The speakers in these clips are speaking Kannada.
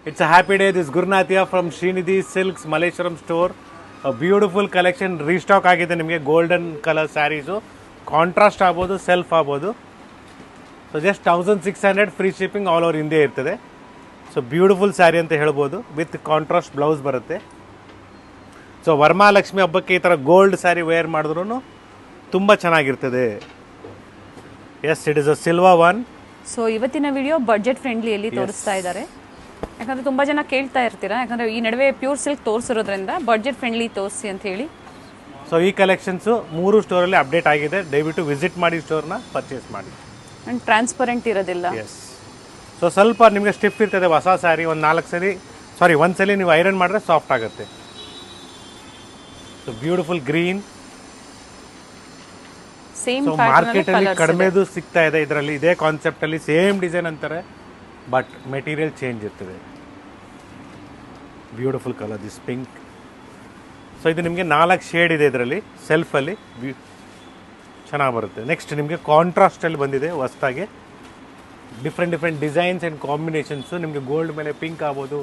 It's a happy day. This is Gurnath here from Srinidhi Silks Malleshwaram store. A beautiful collection restock ಆಗಿದೆ ನಿಮಗೆ ಗೋಲ್ಡನ್ ಕಲರ್ ಸ್ಯಾರೀಸು ಕಾಂಟ್ರಾಸ್ಟ್ ಆಗ್ಬೋದು ಸೆಲ್ಫ್ ಆಗ್ಬೋದು so just 1600 free shipping all over India ಇರ್ತದೆ ಸೊ ಬ್ಯೂಟಿಫುಲ್ ಸ್ಯಾರಿ ಅಂತ ಹೇಳ್ಬೋದು ವಿತ್ ಕಾಂಟ್ರಾಸ್ಟ್ ಬ್ಲೌಸ್ ಬರುತ್ತೆ ಸೊ ವರಮಹಾಲಕ್ಷ್ಮಿ ಹಬ್ಬಕ್ಕೆ ಈ ಥರ ಗೋಲ್ಡ್ ಸ್ಯಾರಿ ವೇರ್ ಮಾಡಿದ್ರೂ ತುಂಬ ಚೆನ್ನಾಗಿರ್ತದೆ yes it is a silver one so ಇವತ್ತಿನ ವಿಡಿಯೋ ಬಡ್ಜೆಟ್ ಫ್ರೆಂಡ್ಲಿಯಲ್ಲಿ ತೋರಿಸ್ತಾ ಇದ್ದಾರೆ ಯಾಕಂದರೆ ತುಂಬ ಜನ ಕೇಳ್ತಾ ಇರ್ತೀರಾ ಯಾಕಂದರೆ ಈ ನಡುವೆ ಪ್ಯೂರ್ ಸಿಲ್ಕ್ ತೋರಿಸಿರೋದ್ರಿಂದ ಬಡ್ಜೆಟ್ ಫ್ರೆಂಡ್ಲಿ ತೋರಿಸಿ ಅಂತ ಹೇಳಿ ಸೊ ಈ ಕಲೆಕ್ಷನ್ಸು 3 ಸ್ಟೋರಲ್ಲಿ ಅಪ್ಡೇಟ್ ಆಗಿದೆ ದಯವಿಟ್ಟು ವಿಸಿಟ್ ಮಾಡಿ ಸ್ಟೋರ್ನ ಪರ್ಚೇಸ್ ಮಾಡಿ ಆ್ಯಂಡ್ ಟ್ರಾನ್ಸ್ಪರೆಂಟ್ ಇರೋದಿಲ್ಲ ಎಸ್ ಸೊ ಸ್ವಲ್ಪ ನಿಮಗೆ ಸ್ಟಿಫ್ ಇರ್ತದೆ ಹೊಸ ಸ್ಯಾರಿ ಒಂದು ಸಲ ನೀವು ಐರನ್ ಮಾಡಿದ್ರೆ ಸಾಫ್ಟ್ ಆಗುತ್ತೆ so beautiful green same so ಮಾರ್ಕೆಟಲ್ಲಿ ಕಡಿಮೆದು ಸಿಗ್ತಾ ಇದೆ ಇದರಲ್ಲಿ ಇದೇ ಕಾನ್ಸೆಪ್ಟಲ್ಲಿ ಸೇಮ್ ಡಿಸೈನ್ ಅಂತಾರೆ ಬಟ್ ಮೆಟೀರಿಯಲ್ ಚೇಂಜ್ ಇರ್ತದೆ beautiful colour this pink so ಇದು ನಿಮಗೆ 4 ಶೇಡ್ ಇದೆ ಇದರಲ್ಲಿ ಸೆಲ್ಫಲ್ಲಿ ಚೆನ್ನಾಗಿ ಬರುತ್ತೆ ನೆಕ್ಸ್ಟ್ ನಿಮಗೆ ಕಾಂಟ್ರಾಸ್ಟಲ್ಲಿ ಬಂದಿದೆ ಹೊಸದಾಗಿ ಡಿಫ್ರೆಂಟ್ ಡಿಸೈನ್ಸ್ ಆ್ಯಂಡ್ ಕಾಂಬಿನೇಷನ್ಸು ನಿಮಗೆ ಗೋಲ್ಡ್ ಮೇಲೆ ಪಿಂಕ್ ಆಗ್ಬೋದು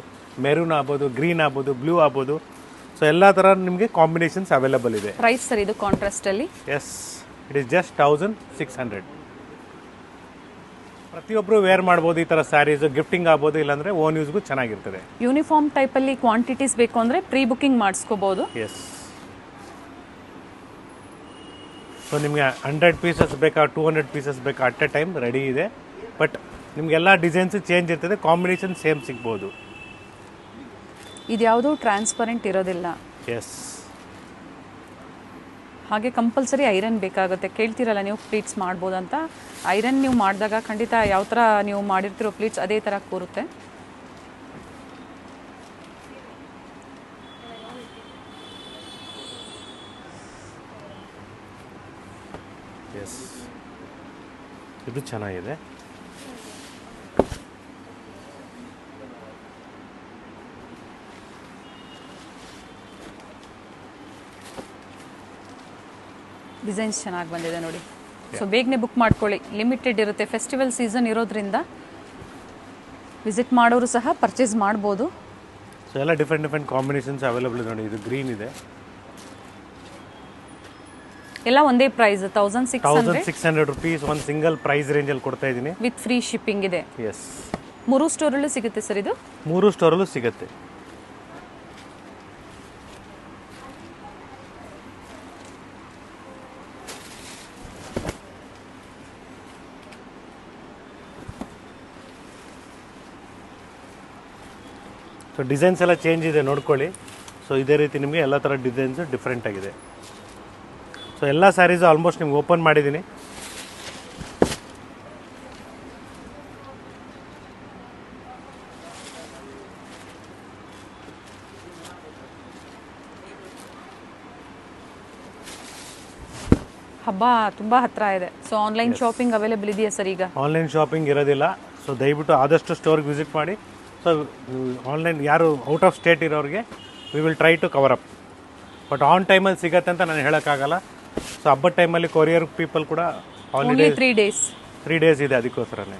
ಮೆರೂನ್ ಆಗ್ಬೋದು ಗ್ರೀನ್ ಆಗ್ಬೋದು ಬ್ಲೂ ಆಗ್ಬೋದು ಸೊ ಎಲ್ಲ ಥರ ನಿಮಗೆ ಕಾಂಬಿನೇಷನ್ಸ್ ಅವೈಲೇಬಲ್ ಇದೆ ಪ್ರೈಸ್ ಸರ್ ಇದು ಕಾಂಟ್ರಾಸ್ಟಲ್ಲಿ ಎಸ್ ಇಟ್ ಈಸ್ ಜಸ್ಟ್ 1600 ಪ್ರತಿಯೊಬ್ಬರು ವೇರ್ ಮಾಡ್ಬೋದು ಈ ಥರ ಸ್ಯಾರೀಸು ಗಿಫ್ಟಿಂಗ್ ಆಗ್ಬೋದು ಇಲ್ಲಾಂದರೆ ಓನ್ ಯೂಸ್ಗೂ ಚೆನ್ನಾಗಿರ್ತದೆ ಯೂನಿಫಾರ್ಮ್ ಟೈಪಲ್ಲಿ ಕ್ವಾಂಟಿಟೀಸ್ ಬೇಕು ಅಂದರೆ ಪ್ರೀ ಬುಕ್ಕಿಂಗ್ ಮಾಡಿಸ್ಕೋಬೋದು ಎಸ್ ಸೊ ನಿಮಗೆ 100 ಪೀಸಸ್ ಬೇಕಾ 200 ಪೀಸಸ್ ಬೇಕಾ ಅಟ್ ಎ ಟೈಮ್ ರೆಡಿ ಇದೆ ಬಟ್ ನಿಮಗೆಲ್ಲ ಡಿಸೈನ್ಸು ಚೇಂಜ್ ಇರ್ತದೆ ಕಾಂಬಿನೇಷನ್ ಸೇಮ್ ಸಿಗ್ಬೋದು ಇದ್ಯಾವುದೂ ಟ್ರಾನ್ಸ್ಪರೆಂಟ್ ಇರೋದಿಲ್ಲ ಎಸ್ ಹಾಗೆ ಕಂಪಲ್ಸರಿ ಐರನ್ ಬೇಕಾಗುತ್ತೆ ಕೇಳ್ತಿರಲ್ಲ ನೀವು ಪ್ಲೀಟ್ಸ್ ಮಾಡ್ಬೋದು ಅಂತ ಐರನ್ ನೀವು ಮಾಡಿದಾಗ ಖಂಡಿತ ಯಾವ ಥರ ನೀವು ಮಾಡಿರ್ತಿರೋ ಪ್ಲೀಟ್ಸ್ ಅದೇ ಥರ ಕೂರುತ್ತೆ ಎಸ್ ಇದು ಚೆನ್ನಾಗಿದೆ ಡಿಸೈನ್ಸ್ ಚೆನ್ನಾಗಿ ಬಂದಿದೆ ನೋಡಿ ಸೊ ಬೇಗನೆ ಬುಕ್ ಮಾಡ್ಕೊಳ್ಳಿ ಲಿಮಿಟೆಡ್ ಇರುತ್ತೆ ಫೆಸ್ಟಿವಲ್ ಸೀಸನ್ ಇರೋದ್ರಿಂದ ವಿಸಿಟ್ ಮಾಡೋರು ಸಹ ಪರ್ಚೇಸ್ ಮಾಡ್ಬೋದು ಸೊ ಎಲ್ಲ ಡಿಫ್ರೆಂಟ್ ಕಾಂಬಿನೇಷನ್ಸ್ ಅವೈಲೇಬಲ್ ನೋಡಿ ಇದು ಗ್ರೀನ್ ಇದೆ ಎಲ್ಲ ಒಂದೇ ಪ್ರೈಸ್ 1600 ರುಪೀಸ್ ಒಂದು ಸಿಂಗಲ್ ಪ್ರೈಸ್ ರೇಂಜಲ್ಲಿ ಕೊಡ್ತಾ ಇದ್ದೀನಿ ವಿತ್ ಫ್ರೀ ಶಿಪ್ಪಿಂಗ್ ಇದೆ ಎಸ್ 3 ಸ್ಟೋರಲ್ಲೂ ಸಿಗುತ್ತೆ ಸರ್ ಇದು 3 ಸ್ಟೋರಲ್ಲೂ ಸಿಗುತ್ತೆ ಸೊ ಡಿಸೈನ್ಸ್ ಎಲ್ಲ ಚೇಂಜ್ ಇದೆ ನೋಡ್ಕೊಳ್ಳಿ ಸೊ ಇದೇ ರೀತಿ ನಿಮಗೆ ಎಲ್ಲ ಥರ ಡಿಸೈನ್ಸು ಡಿಫ್ರೆಂಟ್ ಆಗಿದೆ ಸೊ ಎಲ್ಲ ಸ್ಯಾರೀಸು ಆಲ್ಮೋಸ್ಟ್ ನಿಮ್ಗೆ ಓಪನ್ ಮಾಡಿದ್ದೀನಿ ಹಬ್ಬ ತುಂಬ ಹತ್ತಿರ ಇದೆ ಸೊ ಆನ್ಲೈನ್ ಶಾಪಿಂಗ್ ಅವೈಲೇಬಲ್ ಇದೆಯಾ ಸರ್ ಈಗ ಆನ್ಲೈನ್ ಶಾಪಿಂಗ್ ಇರೋದಿಲ್ಲ ಸೊ ದಯವಿಟ್ಟು ಆದಷ್ಟು ಸ್ಟೋರ್ಗೆ ವಿಸಿಟ್ ಮಾಡಿ ಸೊ ಆನ್ಲೈನ್ ಯಾರು ಔಟ್ ಆಫ್ ಸ್ಟೇಟ್ ಇರೋರಿಗೆ we will try to cover up but on ಟೈಮಲ್ಲಿ ಸಿಗತ್ತೆ ಅಂತ ನಾನು ಹೇಳೋಕ್ಕಾಗಲ್ಲ ಸೊ ಹಬ್ಬದ ಟೈಮಲ್ಲಿ ಕೊರಿಯರ್ ಪೀಪಲ್ ಕೂಡ ಆಲ್ರೆಡಿ 3 ಡೇಸ್ ಇದೆ ಅದಕ್ಕೋಸ್ಕರನೇ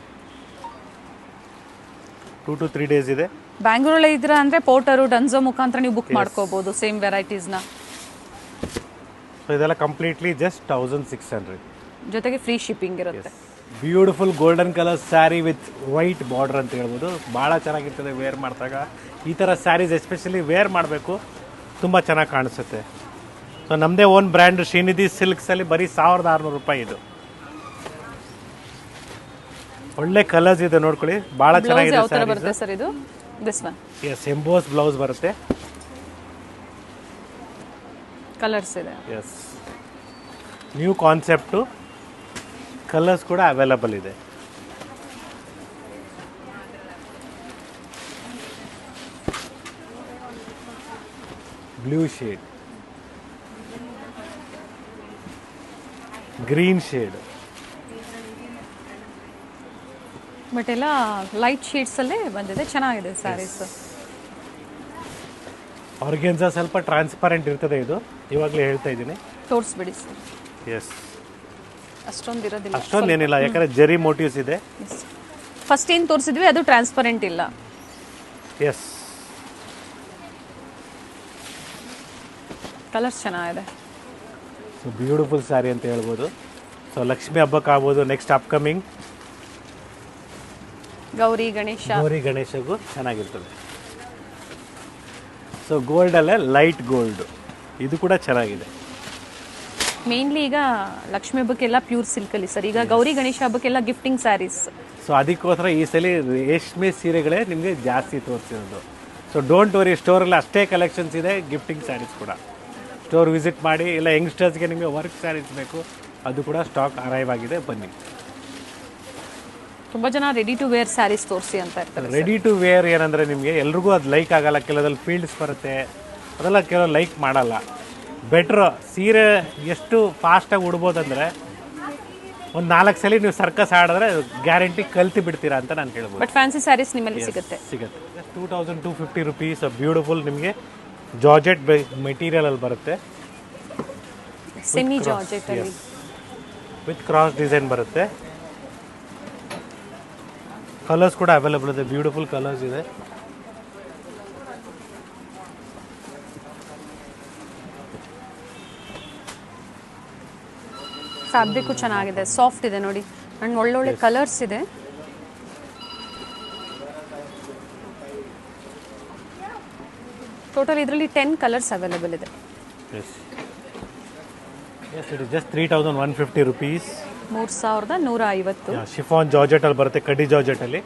2 to 3 ಡೇಸ್ ಇದೆ ಬ್ಯಾಂಗ್ಳೂರಲ್ಲಿ ಇದ್ದೀರಾ ಅಂದರೆ ಪೋರ್ಟರು ಡನ್ಸೋ ಮುಖಾಂತರ ನೀವು ಬುಕ್ ಮಾಡ್ಕೋಬೋದು ಸೇಮ್ ವೆರೈಟೀಸ್ನ ಸೊ ಇದೆಲ್ಲ ಕಂಪ್ಲೀಟ್ಲಿ ಜಸ್ಟ್ 1600 ಜೊತೆಗೆ ಫ್ರೀ ಶಿಪ್ಪಿಂಗ್ ಇರುತ್ತೆ beautiful golden colour sari with white border ಅಂತ ಹೇಳ್ಬೋದು ಭಾಳ ಚೆನ್ನಾಗಿರ್ತದೆ ವೇರ್ ಮಾಡಿದಾಗ ಈ ಥರ ಸ್ಯಾರೀಸ್ ಎಸ್ಪೆಷಲಿ ವೇರ್ ಮಾಡಬೇಕು ತುಂಬ ಚೆನ್ನಾಗಿ ಕಾಣಿಸುತ್ತೆ ಸೊ ನಮ್ಮದೇ ಓನ್ ಬ್ರ್ಯಾಂಡ್ ಶ್ರೀನಿಧಿ ಸಿಲ್ಕ್ಸಲ್ಲಿ ಬರೀ 1600 ರೂಪಾಯಿ ಇದು ಒಳ್ಳೆ ಕಲರ್ಸ್ ಇದೆ ನೋಡ್ಕೊಳ್ಳಿ ಭಾಳ ಚೆನ್ನಾಗಿದೆ ಸರ್ ಇದು this one yes emboss blouse ಬರುತ್ತೆ ಕಲರ್ಸ್ ಇದೆ ಎಸ್ ನ್ಯೂ ಕಾನ್ಸೆಪ್ಟು ಕಲರ್ಸ್ ಕೂಡ ಅವೈಲಬಲ್ ಇದೆ blue shade green shade but ಎಲ್ಲ ಲೈಟ್ ಶೇಡ್ಸಲ್ಲೇ ಬಂದಿದೆ ಚೆನ್ನಾಗಿದೆ ಸ್ಯಾರೀಸ್ ಆರ್ಗೆನ್ಸಾ ಸ್ವಲ್ಪ ಟ್ರಾನ್ಸ್ಪರೆಂಟ್ ಇರ್ತದೆ ಇದು ಇವಾಗಲೇ ಹೇಳ್ತಾ ಇದ್ದೀನಿ ತೋರಿಸ್ಬಿಡಿ ಸರ್ ಎಸ್ ಅಷ್ಟೊಂದು ಇರೋದಿಲ್ಲ ಅಷ್ಟೊಂದೇನಿಲ್ಲ ಯಾಕಂದರೆ ಜರಿ ಮೋಟಿವ್ಸ್ ಇದೆ ಫಸ್ಟ್ ಏನು ತೋರಿಸಿದ್ವಿ ಅದು ಟ್ರಾನ್ಸ್ಪರೆಂಟ್ ಇಲ್ಲ ಎಸ್, ಕಲರ್ಸ್ ಚೆನ್ನಾಗಿದೆ. ಸೊ ಬ್ಯೂಟಿಫುಲ್ ಸ್ಯಾರಿ ಅಂತ ಹೇಳ್ಬೋದು. ಸೊ ಲಕ್ಷ್ಮಿ ಹಬ್ಬಕ್ಕೆ ಆಗ್ಬೋದು, ನೆಕ್ಸ್ಟ್ ಅಪ್ಕಮಿಂಗ್ ಗೌರಿ ಗಣೇಶ. ಗೌರಿ ಗಣೇಶಗೂ ಚೆನ್ನಾಗಿರ್ತದೆ. ಸೊ ಗೋಲ್ಡಲ್ಲೇ ಲೈಟ್ ಗೋಲ್ಡ್, ಇದು ಕೂಡ ಚೆನ್ನಾಗಿದೆ. ಮೇನ್ಲಿ ಈಗ ಲಕ್ಷ್ಮಿ ಹಬ್ಬಕ್ಕೆಲ್ಲ ಪ್ಯೂರ್ ಸಿಲ್ಕಲ್ಲಿ ಸರ್. ಈಗ ಗೌರಿ ಗಣೇಶ ಹಬ್ಬಕ್ಕೆಲ್ಲ ಗಿಫ್ಟಿಂಗ್ ಸ್ಯಾರೀಸ್. ಸೊ ಅದಕ್ಕೋಸ್ಕರ ಈ ಸಲ ರೇಷ್ಮೆ ಸೀರೆಗಳೇ ನಿಮಗೆ ಜಾಸ್ತಿ ತೋರಿಸಿರೋದು. ಸೊ ಡೋಂಟ್ ವರಿ, ಸ್ಟೋರಲ್ಲಿ ಅಷ್ಟೇ ಕಲೆಕ್ಷನ್ಸ್ ಇದೆ, ಗಿಫ್ಟಿಂಗ್ ಸ್ಯಾರೀಸ್ ಕೂಡ. ಸ್ಟೋರ್ ವಿಸಿಟ್ ಮಾಡಿ, ಇಲ್ಲ ಯಂಗ್ಸ್ಟರ್ಸ್ಗೆ ನಿಮಗೆ ವರ್ಕ್ ಸ್ಯಾರೀಸ್ ಬೇಕು, ಅದು ಕೂಡ ಸ್ಟಾಕ್ ಅರೈವ್ ಆಗಿದೆ, ಬನ್ನಿ. ತುಂಬ ಜನ ರೆಡಿ ಟು ವೇರ್ ಸ್ಯಾರೀಸ್ ತೋರಿಸಿ ಅಂತ ಇರ್ತಾರೆ. ರೆಡಿ ಟು ವೇರ್ ಏನಂದರೆ ನಿಮಗೆ ಎಲ್ರಿಗೂ ಅದು ಲೈಕ್ ಆಗಲ್ಲ, ಕೆಲವರಲ್ಲಿ ಫೀಲ್ಡ್ಸ್ ಬರುತ್ತೆ, ಅದೆಲ್ಲ ಕೆಲವು ಲೈಕ್ ಮಾಡಲ್ಲ. ಬೆಟ್ರು ಸೀರೆ ಎಷ್ಟು ಫಾಸ್ಟಾಗಿ ಉಡ್ಬೋದಂದರೆ ಒಂದು 4 ಸಲ ನೀವು ಸರ್ಕಸ್ ಆಡಿದ್ರೆ ಗ್ಯಾರಂಟಿ ಕಲ್ತು ಬಿಡ್ತೀರಾ ಅಂತ ನಾನು ಹೇಳ್ಬೋದು. ಬಟ್ ಫ್ಯಾನ್ಸಿ ಸ್ಯಾರೀಸ್ ನಿಮ್ಮಲ್ಲಿ ಸಿಗುತ್ತೆ. 2250 ರುಪೀಸ್. ಬ್ಯೂಟಿಫುಲ್ ನಿಮಗೆ ಜಾರ್ಜೆಟ್ ಮೆಟೀರಿಯಲಲ್ಲಿ ಬರುತ್ತೆ, ಸೆಮಿ ಜಾರ್ಜೆಟ್ ಅಲ್ಲಿ ವಿತ್ ಕ್ರಾಸ್ ಡಿಸೈನ್ ಬರುತ್ತೆ. ಕಲರ್ಸ್ ಕೂಡ ಅವೈಲೇಬಲ್ ಇದೆ, ಬ್ಯೂಟಿಫುಲ್ ಕಲರ್ಸ್ ಇದೆ. ಫ್ಯಾಬ್ರಿಕ್ಕು ಚೆನ್ನಾಗಿದೆ, ಸಾಫ್ಟ್ ಇದೆ ನೋಡಿ, ಅಂಡ್ ಒಳ್ಳೊಳ್ಳೆ ಕಲರ್ಸ್ ಇದೆ. ಟೋಟಲ್ ಇದರಲ್ಲಿ 10 ಕಲರ್ಸ್ ಅವೈಲೇಬಲ್ ಇದೆ. Yes, it is just 3150 rupees. 3150. Chiffon ಜಾರ್ಜೆಟಲ್ಲಿ ಬರುತ್ತೆ, ಕಡ್ಡಿ ಜಾರ್ಜೆಟಲ್ಲಿ.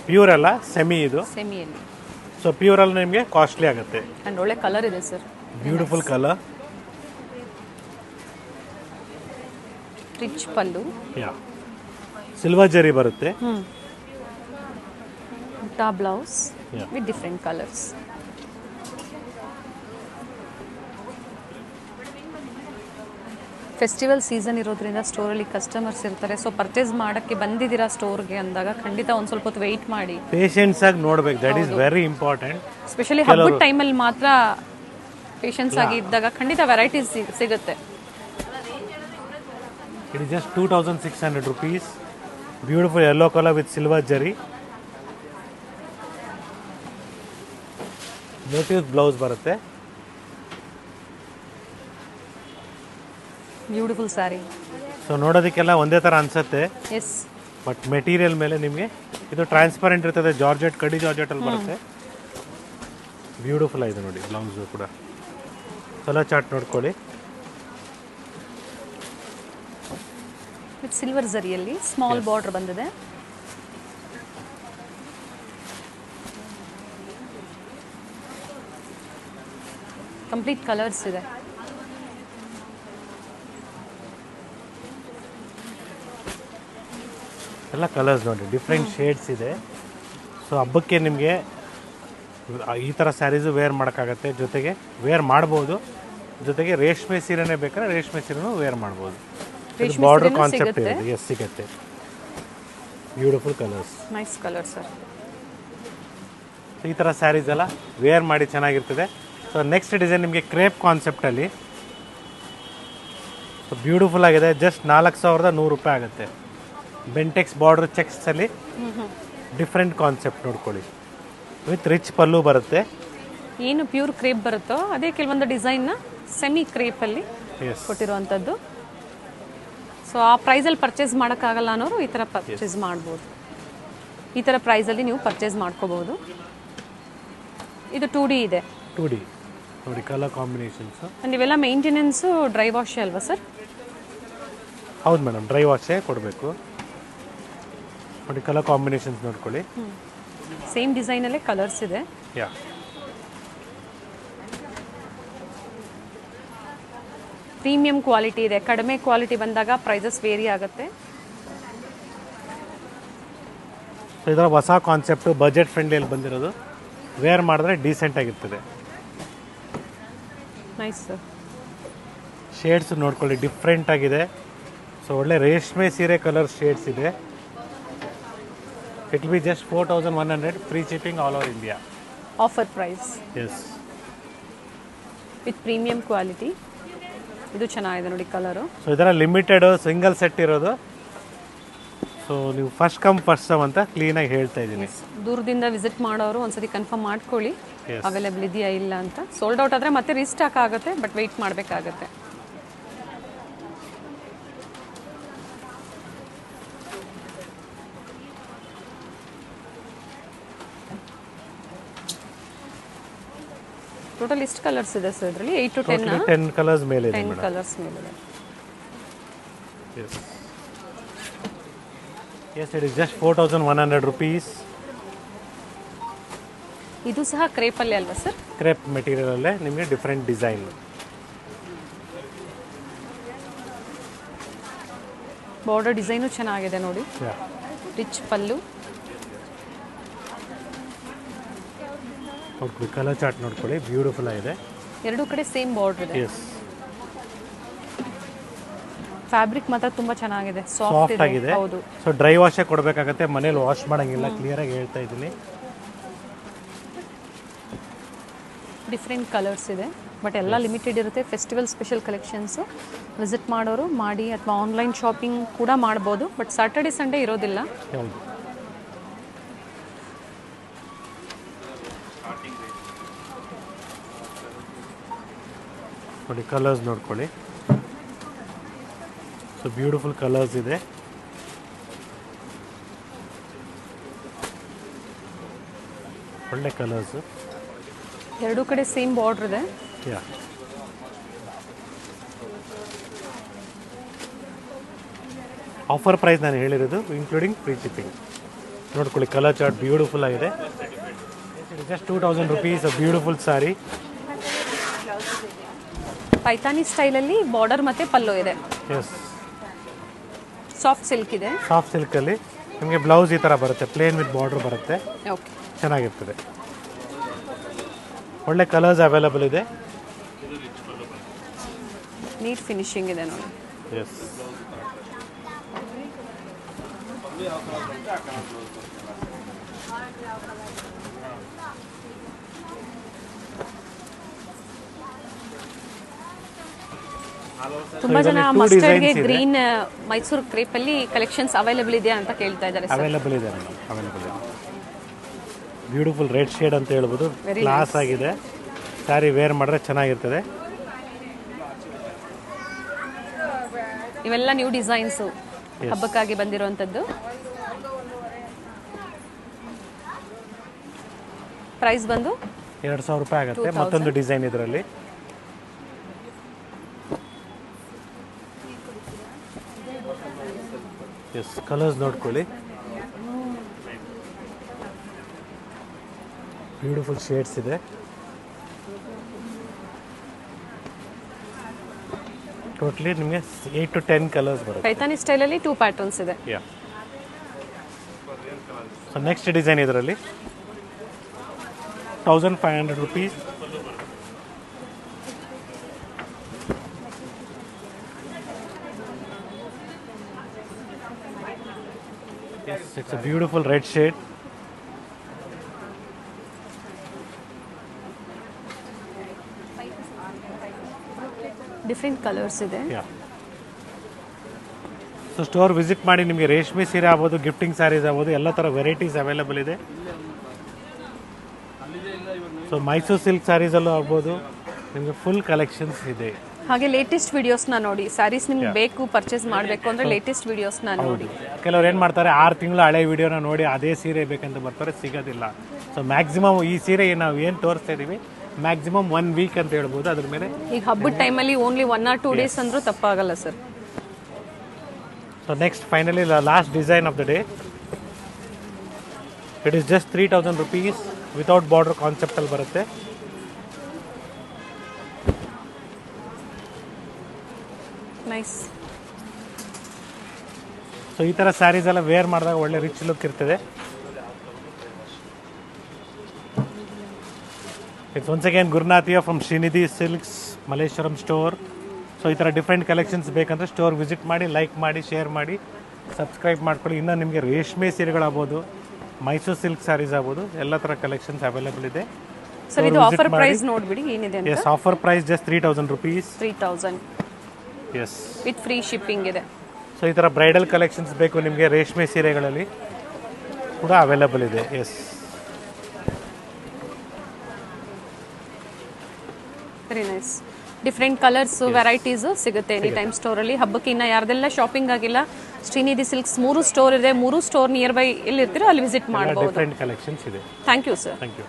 ಪ್ಯೂರ್ ಅಲ್ಲ, ಸೆಮಿ ಇದು. ಸೆಮಿಯಲ್ಲಿ. ಸೊ ಪ್ಯೂರಲ್ಲಿ ನಿಮಗೆ ಕಾಸ್ಟ್ಲಿ ಆಗುತ್ತೆ. ಅಂಡ್ ಒಳ್ಳೆ ಕಲರ್ ಇದೆ ಸರ್, ಬ್ಯೂಟಿಫುಲ್ ಕಲರ್. ರಿಚ್ ಪಲ್ಲು. ಸಿಲ್ವರ್ ಜರಿ ಬರುತ್ತೆ. ಊಟಾ blouse with different colours. Festival season ಇರೋದ್ರಿಂದ ಸ್ಟೋರಲ್ಲಿ ಕಸ್ಟಮರ್ಸ್ ಇರ್ತಾರೆ. ಸೊ ಪರ್ಚೇಸ್ ಮಾಡೋಕ್ಕೆ ಬಂದಿದ್ದೀರಾ ಸ್ಟೋರ್ಗೆ ಅಂದಾಗ ಖಂಡಿತ ಒಂದು ಸ್ವಲ್ಪ ಹೊತ್ತು ವೆಯ್ಟ್ ಮಾಡಿ, ಪೇಷನ್ಸ್ ಆಗಿ ನೋಡ್ಬೇಕು. That is very important. Specially ಹಬ್ಬದ ಟೈಮಲ್ಲಿ ಮಾತ್ರ ಪೇಷನ್ಸ್ ಆಗಿ ಇದ್ದಾಗ ಖಂಡಿತ ವೆರೈಟೀಸ್ ಸಿಗುತ್ತೆ. It is just 2600 rupees. Beautiful yellow colour with silver ಜರಿ. ಮೋಟಿವ್ ಬ್ಲೌಸ್ ಬರುತ್ತೆ. ಬ್ಯೂಟಿಫುಲ್ ಸ್ಯಾರಿ. ಸೊ ನೋಡೋದಕ್ಕೆಲ್ಲ ಒಂದೇ ಥರ ಅನ್ಸುತ್ತೆ, ಎಸ್, ಬಟ್ ಮೆಟೀರಿಯಲ್ ಮೇಲೆ ನಿಮಗೆ ಇದು ಟ್ರಾನ್ಸ್ಪರೆಂಟ್ ಇರ್ತದೆ. ಜಾರ್ಜೆಟ್, ಕಡಿ ಜಾರ್ಜೆಟಲ್ಲಿ ಬರುತ್ತೆ. ಬ್ಯೂಟಿಫುಲ್ ಆಗಿದೆ ನೋಡಿ ಬ್ಲೌಸು ಕೂಡ. ಕಲರ್ ಚಾರ್ಟ್ ನೋಡ್ಕೊಳ್ಳಿ. ವಿತ್ ಸಿಲ್ವರ್ ಜರಿಯಲ್ಲಿ ಸ್ಮಾಲ್ ಬಾರ್ಡರ್ ಬಂದಿದೆ. ಕಂಪ್ಲೀಟ್ ಕಲರ್ಸ್ ಇದೆ. ಎಲ್ಲ ಕಲರ್ಸ್ ನೋಡಿ, ಡಿಫ್ರೆಂಟ್ ಶೇಡ್ಸ್ ಇದೆ. ಸೊ ಹಬ್ಬಕ್ಕೆ ನಿಮಗೆ ಈ ಥರ ಸ್ಯಾರೀಸು ವೇರ್ ಮಾಡೋಕ್ಕಾಗತ್ತೆ, ಜೊತೆಗೆ ವೇರ್ ಮಾಡ್ಬೋದು. ಜೊತೆಗೆ ರೇಷ್ಮೆ ಸೀರೆನೇ ಬೇಕಾದ್ರೆ ರೇಷ್ಮೆ ಸೀರೆನೂ ವೇರ್ ಮಾಡ್ಬೋದು. ಬಾರ್ಡರ್ ಕಾನ್ಸೆಪ್ಟ್ ಇದೆ. ಎಸ್, ಸಿಗುತ್ತೆ. Beautiful colours, nice colour sir. ಈ ಥರ ಸ್ಯಾರೀಸ್ ಎಲ್ಲ ವೇರ್ ಮಾಡಿ ಚೆನ್ನಾಗಿರ್ತದೆ. ಸೊ ನೆಕ್ಸ್ಟ್ ಡಿಸೈನ್ ನಿಮಗೆ ಕ್ರೇಪ್ ಕಾನ್ಸೆಪ್ಟಲ್ಲಿ. ಸೊ ಬ್ಯೂಟಿಫುಲ್ ಆಗಿದೆ. ಜಸ್ಟ್ 4100 ರೂಪಾಯಿ ಆಗುತ್ತೆ. ಬೆಂಟೆಕ್ಸ್ ಬಾರ್ಡರ್ ಚೆಕ್ಸಲ್ಲಿ ಡಿಫ್ರೆಂಟ್ ಕಾನ್ಸೆಪ್ಟ್ ನೋಡ್ಕೊಳ್ಳಿ. ವಿತ್ ರಿಚ್ ಪಲ್ಲು ಬರುತ್ತೆ. ಏನು ಪ್ಯೂರ್ ಕ್ರೇಪ್ ಬರುತ್ತೋ ಅದೇ ಕೆಲವೊಂದು ಡಿಸೈನ್ನ ಸೆಮಿ ಕ್ರೇಪಲ್ಲಿ ಕೊಟ್ಟಿರುವಂಥದ್ದು. ಸೊ ಆ ಪ್ರೈಸಲ್ಲಿ ಪರ್ಚೇಸ್ ಮಾಡೋಕ್ಕಾಗಲ್ಲ ಅನ್ನೋರು ಈ ಥರ ಪರ್ಚೇಸ್ ಮಾಡ್ಬೋದು. ಈ ಥರ ಪ್ರೈಸಲ್ಲಿ ನೀವು ಪರ್ಚೇಸ್ ಮಾಡ್ಕೋಬೋದು. ಇದು 2D ಇದೆ. 2D ನೋಡಿ, ಕಲರ್ ಕಾಂಬಿನೇಷನ್ಸು. ಆ್ಯಂಡ್ ಇವೆಲ್ಲ ಮೇಂಟೆನೆನ್ಸು ಡ್ರೈ ವಾಶ್ ಅಲ್ವಾ ಸರ್? ಹೌದು ಮೇಡಮ್, ಡ್ರೈ ವಾಶೇ ಕೊಡಬೇಕು. ನೋಡಿ ಕಲರ್ ಕಾಂಬಿನೇಷನ್ಸ್ ನೋಡ್ಕೊಳ್ಳಿ. ಸೇಮ್ ಡಿಸೈನಲ್ಲೇ ಕಲರ್ಸ್ ಇದೆ. ಯಾ, ಪ್ರೀಮಿಯಂ ಕ್ವಾಲಿಟಿ ಇದೆ. ಕಡಿಮೆ ಕ್ವಾಲಿಟಿ ಬಂದಾಗ ಪ್ರೈಸಸ್ ವೇರಿ ಆಗುತ್ತೆ. ಸೊ ಇದರ ಹೊಸ ಕಾನ್ಸೆಪ್ಟು ಬಜೆಟ್ ಫ್ರೆಂಡ್ಲಿಯಲ್ಲಿ ಬಂದಿರೋದು. ವೇರ್ ಮಾಡಿದ್ರೆ ಡೀಸೆಂಟ್ ಆಗಿರ್ತದೆ. Nice sir. ಶೇಡ್ಸ್ ನೋಡ್ಕೊಳ್ಳಿ, ಡಿಫ್ರೆಂಟ್ ಆಗಿದೆ. ಸೊ ಒಳ್ಳೆ ರೇಷ್ಮೆ ಸೀರೆ ಕಲರ್ ಶೇಡ್ಸ್ ಇದೆ. It will be just 4100, free shipping all over India. Offer price. Yes, with premium quality. ಇದು ಚೆನ್ನಾಗಿದೆ ನೋಡಿ ಕಲರು. ಸೊ ಇದರ ಲಿಮಿಟೆಡ್ ಸಿಂಗಲ್ ಸೆಟ್ ಇರೋದು. ಸೊ ನೀವು ಫಸ್ಟ್ ಕಮ್ ಫಸ್ಟ್ ಸರ್ವ್ ಅಂತ ಕ್ಲೀನಾಗಿ ಹೇಳ್ತಾ ಇದ್ದೀನಿ. ದೂರದಿಂದ ವಿಸಿಟ್ ಮಾಡೋರು ಒಂದ್ಸತಿ ಕನ್ಫರ್ಮ್ ಮಾಡ್ಕೊಳ್ಳಿ Yes. ಅವೈಲೇಬಲ್ ಇದೆಯಾ ಇಲ್ಲ ಅಂತ. ಸೋಲ್ಡ್ ಔಟ್ ಆದರೆ ಮತ್ತೆ ರೀಸ್ಟಾಕ್ ಆಗುತ್ತೆ, ಬಟ್ ವೆಯ್ಟ್ ಮಾಡಬೇಕಾಗತ್ತೆ. ಟೋಟಲ್ ಎಷ್ಟು ಕಲರ್ಸ್ ಇದೆ ಸರ್ ಇದರಲ್ಲಿ? 8 to 10 10 ಕಲರ್ಸ್ ಮೇಲೆ ಇದೆ 10 ಕಲರ್ಸ್ ಮೇಲಿದೆ. Yes. Yes, it is just 4,100 rupees. ಇದು ಸಹ ಕ್ರೇಪಲ್ಲಿ ಅಲ್ವಾ ಸರ್? ಕ್ರೇಪ್ ಮೆಟೀರಿಯಲ್ ಅಲ್ಲೇ ನಿಮಗೆ ಡಿಫ್ರೆಂಟ್ ಡಿಸೈನ್. ಬಾರ್ಡರ್ ಡಿಸೈನು ಚೆನ್ನಾಗಿದೆ ನೋಡಿ. ರಿಚ್ ಪಲ್ಲು. ಓಕೆ, ಕಲರ್ ಚಾರ್ಟ್ ನೋಡ್ಕೊಳ್ಳಿ, ಬ್ಯೂಟಿಫುಲ್ ಆಗಿದೆ. ಎರಡೂ ಕಡೆ ಸೇಮ್ ಬಾರ್ಡರ್ ಇದೆ. ಎಸ್, ಫ್ಯಾಬ್ರಿಕ್ ಮಾತ್ರ ತುಂಬಾ ಚೆನ್ನಾಗಿದೆ, ಸಾಫ್ಟ್ ಆಗಿದೆ. ಹೌದು. ಸೊ ಡ್ರೈ ವಾಶೇ ಕೊಡಬೇಕಾಗತ್ತೆ, ಮನೇಲಿ ವಾಶ್ ಮಾಡಂಗಿಲ್ಲ. ಕ್ಲಿಯರ್ ಆಗಿ ಹೇಳ್ತಾ ಇದ್ದೀನಿ. ಡಿಫ್ರೆಂಟ್ ಕಲರ್ಸ್ ಇದೆ, ಬಟ್ ಎಲ್ಲ ಲಿಮಿಟೆಡ್ ಇರುತ್ತೆ. ಫೆಸ್ಟಿವಲ್ ಸ್ಪೆಷಲ್ ಕಲೆಕ್ಷನ್ಸು ವಿಸಿಟ್ ಮಾಡೋರು ಮಾಡಿ, ಅಥವಾ ಆನ್ಲೈನ್ ಶಾಪಿಂಗ್ ಕೂಡ ಮಾಡ್ಬೋದು. ಬಟ್ ಸ್ಯಾಟರ್ಡೆ ಸಂಡೇ ಇರೋದಿಲ್ಲ. ಹೌದು. ನೋಡಿ, ಕಲರ್ಸ್ ನೋಡ್ಕೊಳ್ಳಿ. ಸೊ ಬ್ಯೂಟಿಫುಲ್ ಕಲರ್ಸ್ ಇದೆ. ಒಳ್ಳೆ ಕಲರ್ಸು. ಎರಡೂ ಕಡೆ ಸೇಮ್ ಬಾರ್ಡರ್ ಇದೆ. ಯಾ, ಆಫರ್ ಪ್ರೈಸ್ ನಾನು ಹೇಳಿರೋದು ಇನ್ಕ್ಲೂಡಿಂಗ್ ಫ್ರೀ ಶಿಪ್ಪಿಂಗ್. ನೋಡ್ಕೊಳ್ಳಿ, ಕಲರ್ ಚಾರ್ಟ್ ಬ್ಯೂಟಿಫುಲ್ ಆಗಿದೆ. ಜಸ್ಟ್ 2,000 rupees, ಬ್ಯೂಟಿಫುಲ್ ಸಾರಿ. ಪೈತಾನಿ ಸ್ಟೈಲಲ್ಲಿ ಬಾರ್ಡರ್ ಮತ್ತೆ ಪಲ್ಲು ಇದೆ. ಎಸ್, ಸಾಫ್ಟ್ ಸಿಲ್ಕ್ ಇದೆ. ಸಾಫ್ಟ್ ಸಿಲ್ಕಲ್ಲಿ ನಿಮಗೆ ಬ್ಲೌಸ್ ಈ ಥರ ಬರುತ್ತೆ, ಪ್ಲೇನ್ ವಿತ್ ಬಾರ್ಡರ್ ಬರುತ್ತೆ. ಓಕೆ, ಚೆನ್ನಾಗಿರ್ತದೆ. ಒಳ್ಳೆ ಕಲರ್ಸ್ ಅವೈಲಬಲ್ ಇದೆ. ನೀಟ್ ಫಿನಿಶಿಂಗ್ ಇದೆ ನೋಡಿ. ಎಸ್, ತುಂಬಾ ಜನ ಮಸ್ಟರ್ಡ್ಗೆ ಗ್ರೀನ್ ಮೈಸೂರು ಕ್ರೇಪ್ ಅಲ್ಲಿ ಕಲೆಕ್ಷನ್ಸ್ ಅವೈಲೇಬಲ್ ಇದೆಯಾ ಅಂತ ಕೇಳ್ತಾ ಇದ್ದಾರೆ. ಅವೈಲಬಲ್ ಇದೆ ಮೇಡಮ್, ಅವೈಲಬಲ್ ಇದೆ. ಬ್ಯೂಟಿಫುಲ್ ರೆಡ್ ಶೇಡ್ ಅಂತ ಹೇಳ್ಬೋದು, ಕ್ಲಾಸ್ ಆಗಿದೆ. ಸ್ಯಾರಿ ವೇರ್ ಮಾಡಿದ್ರೆ ಚೆನ್ನಾಗಿರ್ತದೆ. ಇವೆಲ್ಲ ನ್ಯೂ ಡಿಸೈನ್ಸು ಹಬ್ಬಕ್ಕಾಗಿ ಬಂದಿರುವಂಥದ್ದು. ಪ್ರೈಸ್ ಬಂದು 2,000 ರೂಪಾಯಿ ಆಗುತ್ತೆ. ಮತ್ತೊಂದು ಡಿಸೈನ್ ಇದರಲ್ಲಿ. ಎಸ್, ಕಲರ್ಸ್ ನೋಡ್ಕೊಳ್ಳಿ, ಬ್ಯೂಟಿಫುಲ್ ಶೇಡ್ಸ್ ಇದೆ. ಟೋಟಲಿ ನಿಮಗೆ 8 to 10 ಕಲರ್ಸ್ ಬರುತ್ತೆ. ಪೈತಾನಿ ಸ್ಟೈಲಲ್ಲಿ 2 ಪ್ಯಾಟರ್ನ್ಸ್ ಇದೆ. ಯಾ, ಸೊ ನೆಕ್ಸ್ಟ್ ಡಿಸೈನ್ ಇದರಲ್ಲಿ 1,500 rupees. Yes, it's a beautiful red shade. Different colours ಇದೆ. ಯಾ, ಸೊ ಸ್ಟೋರ್ ವಿಸಿಟ್ ಮಾಡಿ. ನಿಮಗೆ ರೇಷ್ಮೆ ಸೀರೆ ಆಗ್ಬೋದು, ಗಿಫ್ಟಿಂಗ್ ಸ್ಯಾರೀಸ್ ಆಗ್ಬೋದು, ಎಲ್ಲ ಥರ ವೆರೈಟೀಸ್ ಅವೈಲಬಲ್ ಇದೆ. ಸೊ ಮೈಸೂರು ಸಿಲ್ಕ್ ಸ್ಯಾರೀಸಲ್ಲೂ ಆಗ್ಬೋದು, ನಿಮಗೆ ಫುಲ್ ಕಲೆಕ್ಷನ್ಸ್ ಇದೆ. ಹಾಗೆ ಲೇಟೆಸ್ಟ್ ವಿಡಿಯೋಸ್ನ ನೋಡಿ. ಸ್ಯಾರೀಸ್ ನಿಮ್ಗೆ ಬೇಕು, ಪರ್ಚೇಸ್ ಮಾಡಬೇಕು ಅಂದರೆ ಲೇಟೆಸ್ಟ್ ವಿಡಿಯೋಸ್ನ ನೋಡಿ. ಕೆಲವ್ರು ಏನು ಮಾಡ್ತಾರೆ, 6 ತಿಂಗಳು ಹಳೆ ವಿಡಿಯೋನ ನೋಡಿ ಅದೇ ಸೀರೆ ಬೇಕಂತ ಬರ್ತಾರೆ, ಸಿಗೋದಿಲ್ಲ. ಸೊ ಮ್ಯಾಕ್ಸಿಮಮ್ ಈ ಸೀರೆ ನಾವು ಏನು ತೋರಿಸ್ತಾ ಇದ್ದೀವಿ, ಮ್ಯಾಕ್ಸಿಮಮ್ 1 ವೀಕ್ ಅಂತ ಹೇಳ್ಬೋದು. ಅದ್ರ ಮೇಲೆ ಈಗ ಹಬ್ಬದ ಟೈಮಲ್ಲಿ ಓನ್ಲಿ 1 or 2 ಡೇಸ್ ಅಂದರೂ ತಪ್ಪಾಗಲ್ಲ sir. So next finally last design of the day. It is just 3,000 rupees without border ಕಾನ್ಸೆಪ್ಟಲ್ಲಿ ಬರುತ್ತೆ. ನೈಸ್. ಸೊ ಈ ಥರ ಸ್ಯಾರೀಸ್ ಎಲ್ಲ ವೇರ್ ಮಾಡಿದಾಗ ಒಳ್ಳೆ ರಿಚ್ ಲುಕ್ ಇರ್ತದೆ. ಇಟ್ಸ್ ಒನ್ಸ್ ಅಗೇನ್ ಗುರುನಾಥಿಯ from Shrinidhi silks Malleshwaram store. So ಈ ಥರ ಡಿಫ್ರೆಂಟ್ ಕಲೆಕ್ಷನ್ಸ್ ಬೇಕಂದ್ರೆ ಸ್ಟೋರ್ ವಿಸಿಟ್ ಮಾಡಿ, ಲೈಕ್ ಮಾಡಿ, ಶೇರ್ ಮಾಡಿ, ಸಬ್ಸ್ಕ್ರೈಬ್ ಮಾಡ್ಕೊಳ್ಳಿ. ಇನ್ನು ನಿಮಗೆ ರೇಷ್ಮೆ ಸೀರೆಗಳಾಗ್ಬೋದು, ಮೈಸೂರು ಸಿಲ್ಕ್ ಸ್ಯಾರೀಸ್ ಆಗ್ಬೋದು, ಎಲ್ಲ ಥರ ಕಲೆಕ್ಷನ್ಸ್ ಅವೈಲೇಬಲ್ ಇದೆ. ಸರ್ ಇದು ಆಫರ್ ಪ್ರೈಸ್ ನೋಡ್ಬಿಡಿ ಏನಿದೆ ಅಂತ. Yes, offer price just 3,000 rupees. 3,000 yes, with free shipping ಇದೆ. ಸೊ ಈ ಥರ ಬ್ರೈಡಲ್ ಕಲೆಕ್ಷನ್ಸ್ ಬೇಕು ನಿಮಗೆ ರೇಷ್ಮೆ ಸೀರೆಗಳಲ್ಲಿ ಕೂಡ ಅವೈಲಬಲ್ ಇದೆ. Yes, very nice. Different colours varieties ಸಿಗುತ್ತೆ ಎನಿ ಟೈಮ್ ಸ್ಟೋರಲ್ಲಿ. ಹಬ್ಬಕ್ಕೆ ಇನ್ನು ಯಾರ್ದೆಲ್ಲ ಶಾಪಿಂಗ್ ಆಗಿಲ್ಲ, ಶ್ರೀನಿಧಿ ಸಿಲ್ಕ್ಸ್ 3 ಸ್ಟೋರ್ ಇದೆ. 3 ಸ್ಟೋರ್ ನಿಯರ್ ಬೈ ಎಲ್ಲಿ ಇರ್ತೀರೋ ಅಲ್ಲಿ ವಿಸಿಟ್ ಮಾಡಬಹುದು. ಡಿಫ್ರೆಂಟ್ ಕಲೆಕ್ಷನ್ಸ್ ಇದೆ. Thank you sir. Thank you.